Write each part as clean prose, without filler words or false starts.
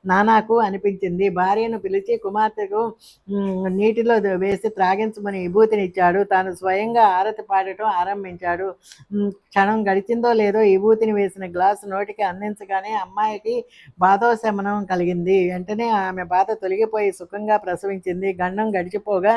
నానాకు అనిపించింది. భార్యను పిలిచి కుమార్తెకు నీటిలో వేసి త్రాగించమని విభూతినిచ్చాడు. తాను స్వయంగా హారతి పాడటం ఆరంభించాడు. క్షణం గడిచిందో లేదో విభూతిని వేసిన గ్లాసు నోటికి అందించగానే అమ్మాయికి బాధోశమనం కలిగింది. వెంటనే ఆమె బాధ తొలగిపోయి సుఖంగా ప్రసవించింది. గండం గడిచిపోగా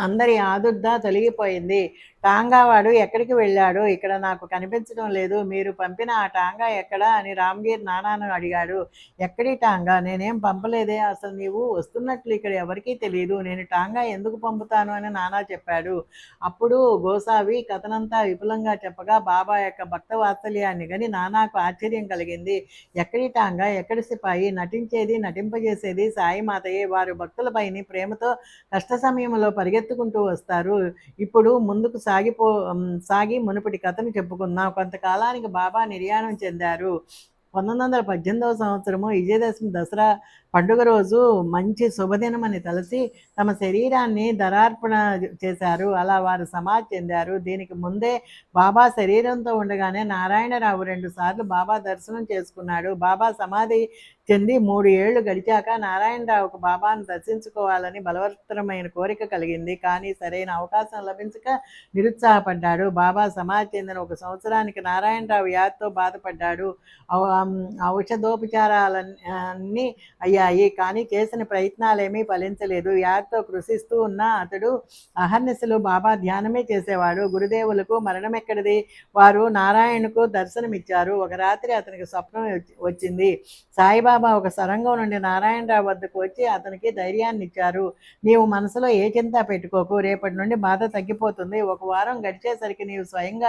అందరి ఆదుర్ద తొలగిపోయింది. టాంగావాడు ఎక్కడికి వెళ్ళాడు? ఇక్కడ నాకు కనిపించడం లేదు. మీరు పంపిన ఆ టాంగా ఎక్కడా? అని రామగిరి నానాను అడిగాడు. ఎక్కడి టాంగా? నేనేం పంపలేదే. అసలు నీవు వస్తున్నట్లు ఇక్కడ ఎవరికీ తెలియదు. నేను టాంగా ఎందుకు పంపుతాను అని నానా చెప్పాడు. అప్పుడు గోసావి కథనంతా విపులంగా చెప్పగా బాబా యొక్క భక్త వాత్సల్యాన్ని గని నానాకు ఆశ్చర్యం కలిగింది. ఎక్కడి టాంగా? ఎక్కడి సిపాయి? నటించేది నటింపజేసేది సాయిమాతయే. వారు భక్తులపైని ప్రేమతో కష్ట సమయంలో పరిగెత్తుకుంటూ వస్తారు. ఇప్పుడు ముందుకు సాగి మునుపటి కథను చెప్పుకుందాం. కొంతకాలానికి బాబా నిర్యాణం చెందారు. 1918వ సంవత్సరము విజయదశమి దసరా పండుగ రోజు మంచి శుభదినమని తలచి తమ శరీరాన్ని ధరార్పణ చేశారు. అలా వారు సమాధి చెందారు. దీనికి ముందే బాబా శరీరంతో ఉండగానే నారాయణరావు 2 సార్లు బాబా దర్శనం చేసుకున్నాడు. బాబా సమాధి చెంది 3 ఏళ్లు గడిచాక నారాయణరావుకు బాబాను దర్శించుకోవాలని బలవత్తరమైన కోరిక కలిగింది. కానీ సరైన అవకాశం లభించక నిరుత్సాహపడ్డాడు. బాబా సమాధి చెందిన 1 సంవత్సరానికి నారాయణరావు వ్యాధితో బాధపడ్డాడు. ఔషధోపచారాలన్నీ అయ్యాయి. కానీ చేసిన ప్రయత్నాలేమీ ఫలించలేదు. వ్యాధితో కృషిస్తూ ఉన్న అతడు అహర్నిశలు బాబా ధ్యానమే చేసేవాడు. గురుదేవులకు మరణమెక్కడిది? వారు నారాయణకు దర్శనమిచ్చారు. ఒక రాత్రి అతనికి స్వప్నం వచ్చింది. సాయిబాబా ఒక సొరంగం నుండి నారాయణరావు వద్దకు వచ్చి అతనికి ధైర్యాన్ని ఇచ్చారు. నీవు మనసులో ఏ చింత పెట్టుకోకు. రేపటి నుండి బాధ తగ్గిపోతుంది. 1 వారం గడిచేసరికి నీవు స్వయంగా